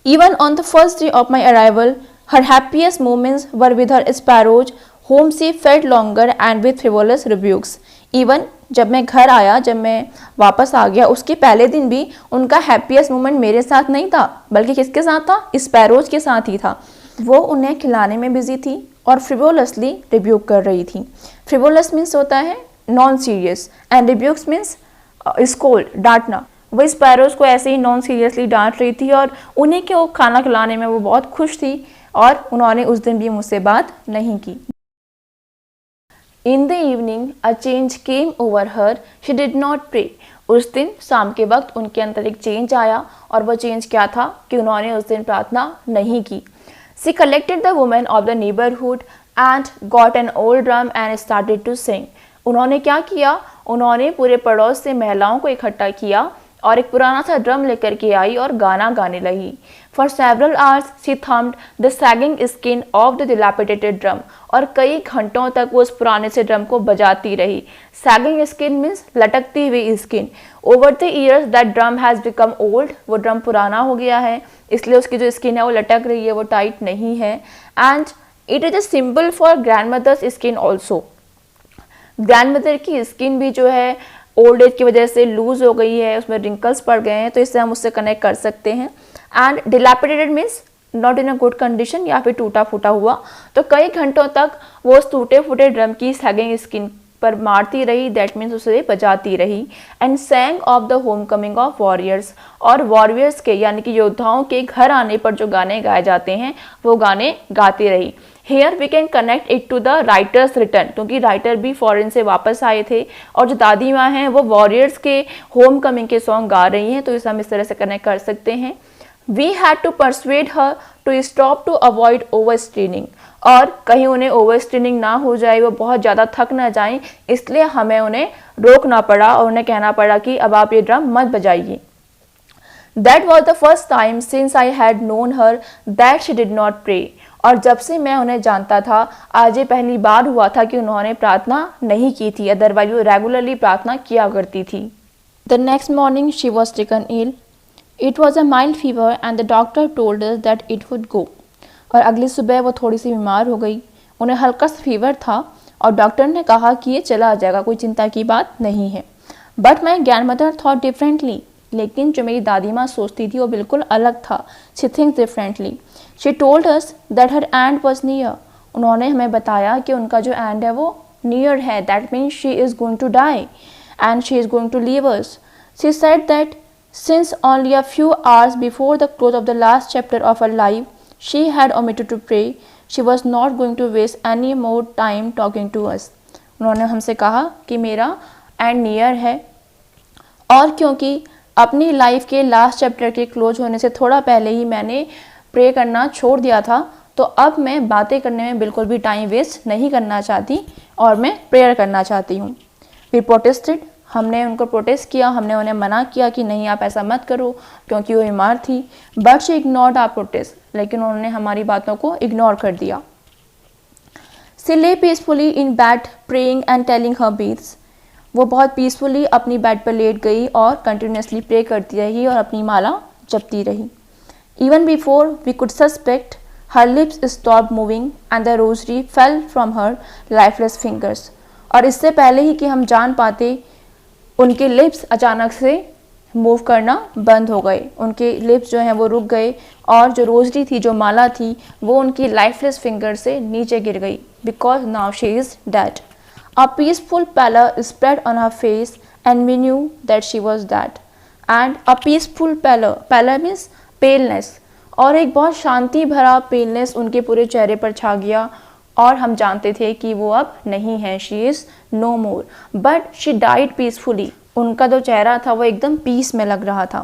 Even on the first day of my arrival, her happiest moments were with her sparrows, whom she fed longer and with frivolous rebukes. Even जब मैं घर आया, जब मैं वापस आ गया, उसके पहले दिन भी उनका हैप्पीएस्ट मोमेंट मेरे साथ नहीं था, बल्कि किसके साथ था? स्पैरोज के साथ ही था। वो उन्हें खिलाने में बिजी थी और फ्रिवोलसली रिब्यूक कर रही थी। फ्रिवोलस मीन्स होता है non serious and rebukes means scold, डांटना। वो स्पैरोज को ऐसे ही नॉन सीरियसली डांट रही थी और उन्हें क्यों खाना खिलाने में वो बहुत खुश थी और उन्होंने उस दिन भी मुझसे बात नहीं की। In the evening, a change came over her. She did not pray. उस दिन शाम के वक्त उनके अंदर एक चेंज आया और वो चेंज क्या था कि उन्होंने उस दिन प्रार्थना नहीं की। She collected the women of the neighborhood and got an old drum and started to sing. उन्होंने क्या किया? उन्होंने पूरे पड़ोस से महिलाओं को इकट्ठा किया और एक पुराना सा ड्रम लेकर के आई और गाना गाने लगी। For several hours she thumped the sagging skin of the dilapidated drum. और कई घंटों तक वो उस पुराने से ड्रम को बजाती रही। Sagging skin means लटकती हुई skin. Over the years that drum has become old. वो ड्रम पुराना हो गया है, इसलिए उसकी जो स्किन है वो लटक रही है, वो टाइट नहीं है। And it is a symbol for grandmother's skin also. Grandmother की स्किन भी जो है ओल्ड एज की वजह से लूज हो गई है, उसमें रिंकल्स पड़ गए हैं, तो इससे हम उससे कनेक्ट कर सकते हैं। And dilapidated means not in a good condition, या फिर टूटा फूटा हुआ। तो कई घंटों तक वो उस टूटे फूटे ड्रम की सैगिंग स्किन पर मारती रही, दैट मीन्स उसे बजाती रही। And सैंग of the home coming of warriors, और वॉरियर्स के यानी कि योद्धाओं के घर आने पर जो गाने गाए जाते हैं वो गाने गाती रही। Here we can connect it to the writer's return, क्योंकि राइटर भी फॉरेन से वापस आए थे और जो दादी माँ हैं वो वॉरियर्स के होम कमिंग के सॉन्ग गा रही हैं, तो इसे हम इस तरह से कनेक्ट कर सकते हैं। We had to persuade her to stop to avoid over straining, और कहीं उन्हें ओवर स्ट्रेनिंग ना हो जाए, वो बहुत ज़्यादा थक ना जाएं, इसलिए हमें उन्हें रोकना पड़ा और उन्हें कहना पड़ा कि अब आप ये ड्रम मत बजाइए। That was the first time since I had known her that she did not pray. और जब से मैं उन्हें जानता था, आज ये पहली बार हुआ था कि उन्होंने प्रार्थना नहीं की थी, अदरवाइज वो रेगुलरली प्रार्थना किया करती थी। The next morning she was taken ill. It was a mild fever and the doctor told us that it would go. और अगली सुबह वो थोड़ी सी बीमार हो गई, उन्हें हल्का सा फीवर था और डॉक्टर ने कहा कि ये चला जाएगा, कोई चिंता की बात नहीं है। But my grandmother thought differently. लेकिन जो मेरी दादी माँ सोचती थी वो बिल्कुल अलग था। She thinks differently. She told us that her end was near. उन्होंने हमें बताया कि उनका जो end है वो near है, that means she is going to die and she is going to leave us. She said that since only a few hours before the close of the last chapter of her life, she had omitted to pray, she was not going to waste any more time talking to us. उन्होंने हमसे कहा कि मेरा end near है, और क्योंकि अपनी लाइफ के लास्ट चैप्टर के क्लोज होने से थोड़ा पहले ही मैंने प्रे करना छोड़ दिया था, तो अब मैं बातें करने में बिल्कुल भी टाइम वेस्ट नहीं करना चाहती और मैं प्रेयर करना चाहती हूँ। वी प्रोटेस्टेड, हमने उनको प्रोटेस्ट किया, हमने उन्हें मना किया कि नहीं आप ऐसा मत करो, क्योंकि वो बीमार थी। But she ignored our protest, लेकिन उन्होंने हमारी बातों को इग्नोर कर दिया। She lay peacefully in bed praying and telling her beads, वो बहुत पीसफुली अपनी बेड पर लेट गई और कंटिन्यूसली प्रे करती रही और अपनी माला जपती रही। Even before we could suspect her lips stop moving and the rosary fell from her lifeless fingers, और इससे पहले ही कि हम जान पाते उनके लिप्स अचानक से मूव करना बंद हो गए, उनके लिप्स जो हैं वो रुक गए और जो रोजरी थी, जो माला थी, वो उनकी लाइफलेस फिंगर से नीचे गिर गई। Because now she is dead. A peaceful pallor spread on her face and we knew that she was dead. And a peaceful pallor, pallor means paleness, और एक बहुत शांति भरा paleness उनके पूरे चेहरे पर छा गया और हम जानते थे कि वो अब नहीं है, she is no more. But she died peacefully. उनका जो चेहरा था वो एकदम पीस में लग रहा था।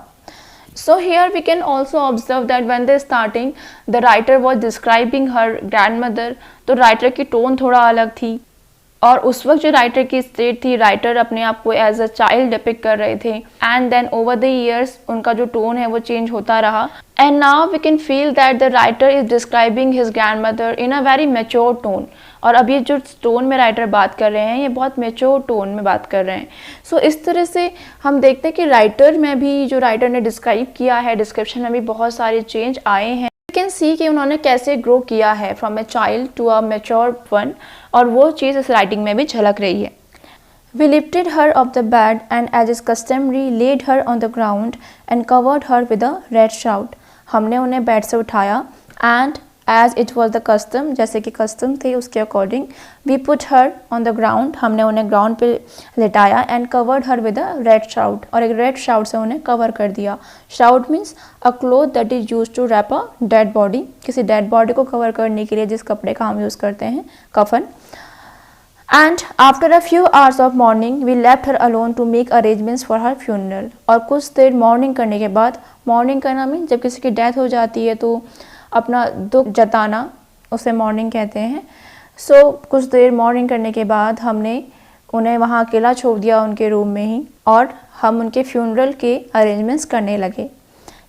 So here we can also observe that when they starting, the writer was describing her grandmother, तो राइटर की टोन थोड़ा अलग थी। और उस वक्त जो राइटर की स्टेट थी, राइटर अपने आप को एज अ चाइल्ड डिपिक्ट कर रहे थे, and then over the years उनका जो टोन है वो चेंज होता रहा, and now we can feel that the writer is describing his grand mother in a very mature tone. और अब ये जो टोन में राइटर बात कर रहे हैं ये बहुत मैच्योर टोन में बात कर रहे हैं। सो इस तरह से हम देखते हैं कि राइटर में भी, जो राइटर ने डिस्क्राइब किया है, डिस्क्रिप्शन में भी बहुत सारे चेंज आए हैं। यू कैन सी कि उन्होंने कैसे ग्रो किया है from a child to a mature one, और वो चीज़ इस राइटिंग में भी झलक रही है। We lifted her off the bed and as is customary laid her on the ground and covered her with a red shroud. हमने उन्हें बेड से उठाया and as it was the custom, जैसे कि कस्टम थे उसके according, we put her on the ground, हमने उन्हें ग्राउंड पे लिटाया and covered her with a red shroud, और एक रेड shroud से उन्हें कवर कर दिया। shroud means a cloth that is used to wrap a dead body, किसी डेड बॉडी को कवर करने के लिए जिस कपड़े का हम यूज़ करते हैं, कफन। And after a few hours of mourning, we left her alone to make arrangements for her funeral. और कुछ देर मॉर्निंग करने के बाद, मॉर्निंग करना मीन जब किसी की डेथ हो जाती है तो अपना दुख जताना, उसे मॉर्निंग कहते हैं। सो कुछ देर मॉर्निंग करने के बाद हमने उन्हें वहाँ अकेला छोड़ दिया उनके रूम में ही, और हम उनके फ्यूनरल के अरेंजमेंट्स करने लगे।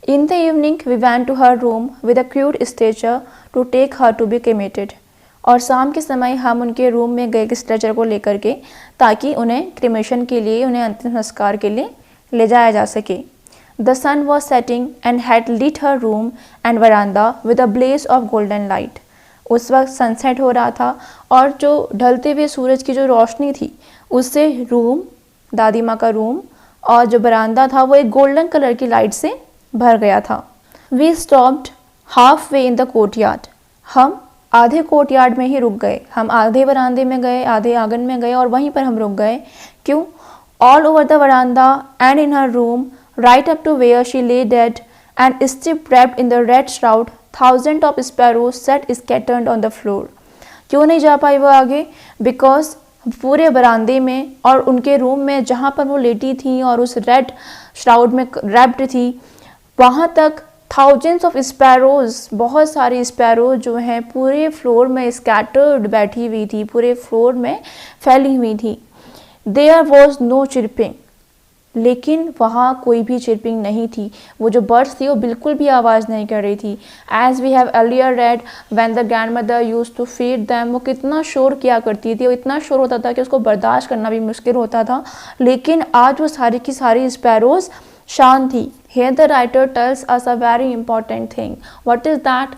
In the evening, we went to her room with a crude stretcher to take her to be cremated. और शाम के समय हम उनके रूम में गए स्ट्रेचर को लेकर के, ताकि उन्हें क्रिमेशन के लिए, उन्हें अंतिम संस्कार के लिए ले जाया जा सके। The sun was setting and had lit her room and veranda with a blaze of golden light. उस वक्त सनसेट हो रहा था और जो ढलते हुए सूरज की जो रोशनी थी उससे रूम, दादी माँ का रूम और जो बरामदा था वो एक गोल्डन कलर की लाइट से भर गया था। We stopped half way in the courtyard. हम आधे कोर्टयार्ड में ही रुक गए, हम आधे वरांदे में गए, आधे आंगन में गए और वहीं पर हम रुक गए। क्यों? All over the veranda and in her room right up to where she lay dead and still wrapped in the red shroud, thousands of sparrows sat scattered on the floor. क्यों नहीं जा पाई वो आगे? बिकॉज पूरे बरामदे में और उनके रूम में जहाँ पर वो लेटी थी और उस रेड श्राउड में रैप्ड थी, वहाँ तक थाउजेंड्स ऑफ स्पैरोज, बहुत सारी स्पैरो जो हैं पूरे फ्लोर में स्कैटर्ड बैठी हुई थी, पूरे फ्लोर में फैली हुई थी। देयर वॉज नो चिरपिंग, लेकिन वहाँ कोई भी चिरपिंग नहीं थी। वो जो बर्ड्स थी वो बिल्कुल भी आवाज़ नहीं कर रही थी। As we have earlier read, when the grand mother use to feed them, वो कितना शोर किया करती थी, वो इतना शोर होता था कि उसको बर्दाश्त करना भी मुश्किल होता था। लेकिन आज वो सारी की सारी स्पैरोज शांत थी। Here the writer tells us a very important thing. What is that?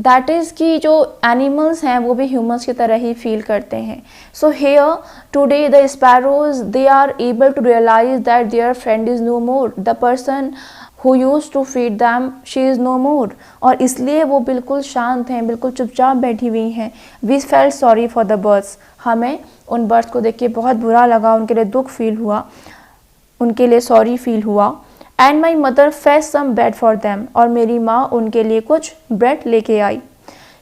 That is कि जो animals हैं वो भी humans की तरह ही feel करते हैं। So here today the sparrows, they are able to realize that their friend is no more. The person who used to feed them, she is no more. और इसलिए वो बिल्कुल शांत हैं, बिल्कुल चुपचाप बैठी हुई हैं। We felt sorry for the birds. हमें उन birds को देख के बहुत बुरा लगा, उनके लिए दुख फील हुआ, उनके लिए सॉरी फील हुआ। And my mother fetch some bread for them, और मेरी माँ उनके लिए कुछ ब्रेड लेके आई।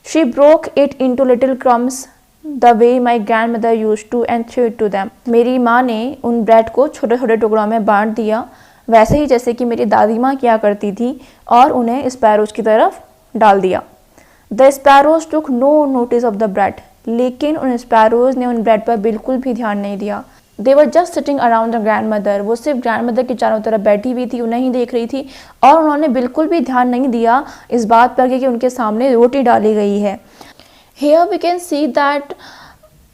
She broke it into little crumbs the way my grand mother use to and threw it to them. मेरी माँ ने उन ब्रेड को छोटे छोटे टुकड़ों में बांट दिया, वैसे ही जैसे कि मेरी दादी माँ किया करती थी, और उन्हें स्पैरोज की तरफ डाल दिया। The sparrows took no notice of the bread, लेकिन उन स्पैरोज ने उन ब्रेड पर बिल्कुल भी ध्यान नहीं दिया। They were just sitting around the grandmother. वो सिर्फ ग्रैंडमदर के चारों तरफ बैठी हुई थी, उन्हें ही देख रही थी, और उन्होंने बिल्कुल भी ध्यान नहीं दिया इस बात पर कि उनके सामने रोटी डाली गई है। Here we can see that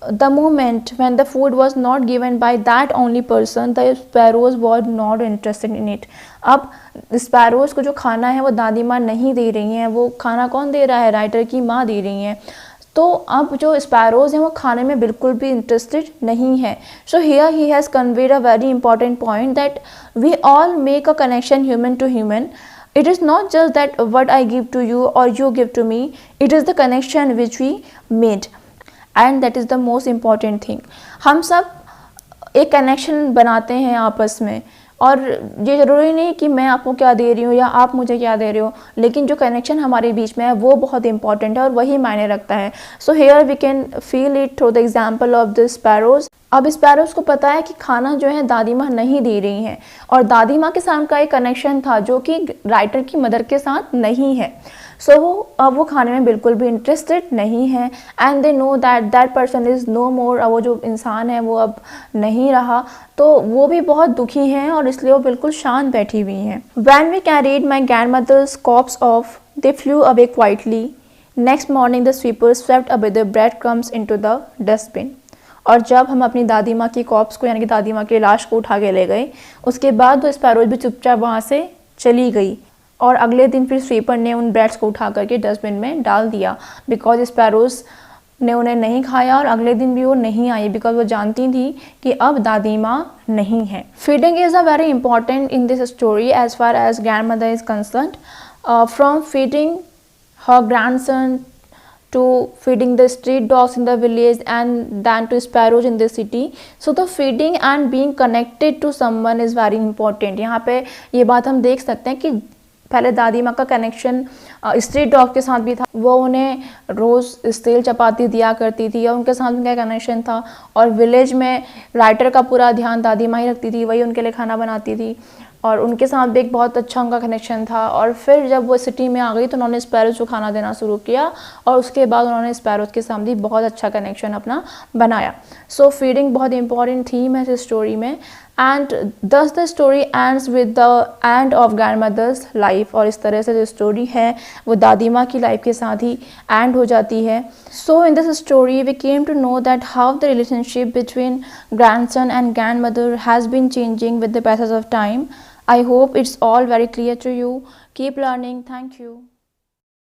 the moment when the food was not given by that only person, the sparrows were not interested in it. अब स्पैरोज को जो खाना है वो दादी माँ नहीं दे रही हैं, वो खाना कौन दे रहा है? राइटर की माँ दे रही हैं। तो अब जो स्पैरोज हैं वो खाने में बिल्कुल भी इंटरेस्टेड नहीं है। So here he has conveyed a very important point that we all make a connection human to human. It is not just that what I give to you or you give to me, it is the connection which we made, and that is the most important thing. हम सब एक कनेक्शन बनाते हैं आपस में, और ये ज़रूरी नहीं कि मैं आपको क्या दे रही हूँ या आप मुझे क्या दे रहे हो, लेकिन जो कनेक्शन हमारे बीच में है वो बहुत इंपॉर्टेंट है और वही मायने रखता है। So here we can feel it through the example of the sparrows. अब स्पैरोज को पता है कि खाना जो है दादी माँ नहीं दे रही हैं, और दादी माँ के साथ का एक कनेक्शन था जो कि राइटर की मदर के साथ नहीं है। सो वो खाने में बिल्कुल भी इंटरेस्टेड नहीं है and they know that that person is no more, वो जो इंसान है वो अब नहीं रहा, तो वो भी बहुत दुखी हैं और इसलिए वो बिल्कुल शांत बैठी हुई हैं. When we carried my grandmother's corpse off, they flew away quietly. Next morning the sweepers swept away the breadcrumbs into the dustbin. और जब हम अपनी दादी माँ की कॉप्स को यानी कि दादी माँ की लाश को उठा के ले गए, उसके बाद वो स्पैरोज भी चुपचाप वहाँ से चली गई और अगले दिन फिर स्वीपर ने उन ब्रेड्स को उठा करके डस्टबिन में डाल दिया बिकॉज स्पैरोज ने उन्हें नहीं खाया और अगले दिन भी वो नहीं आई बिकॉज वो जानती थी कि अब दादी माँ नहीं है. Feeding is a very important in this story as far as grand mother is concerned. From feeding her grandson to feeding the street dogs in the village and then to sparrows in the city. So the feeding and being connected to someone is very important. यहाँ पे ये बात हम देख सकते हैं कि पहले दादी माँ का कनेक्शन स्ट्रीट डॉग के साथ भी था, वो उन्हें रोज़ स्टील चपाती दिया करती थी और उनके साथ उनका कनेक्शन था. और विलेज में राइटर का पूरा ध्यान दादी माँ ही रखती थी, वही उनके लिए खाना बनाती थी और उनके साथ भी एक बहुत अच्छा उनका कनेक्शन था. और फिर जब वो सिटी में आ गई तो उन्होंने स्पैरोज को खाना देना शुरू किया और उसके बाद उन्होंने स्पैरोज के साथ भी बहुत अच्छा कनेक्शन अपना बनाया. सो फीडिंग बहुत इंपॉर्टेंट थीम है इस स्टोरी में. And thus the story ends with the end of grand mother's life. और इस तरह से जो स्टोरी है वो दादी माँ की लाइफ के साथ ही एंड हो जाती है. So in this story we came to know that how the relationship between grandson and grandmother has been changing with the passage of time. I hope it's all very clear to you. Keep learning. Thank you.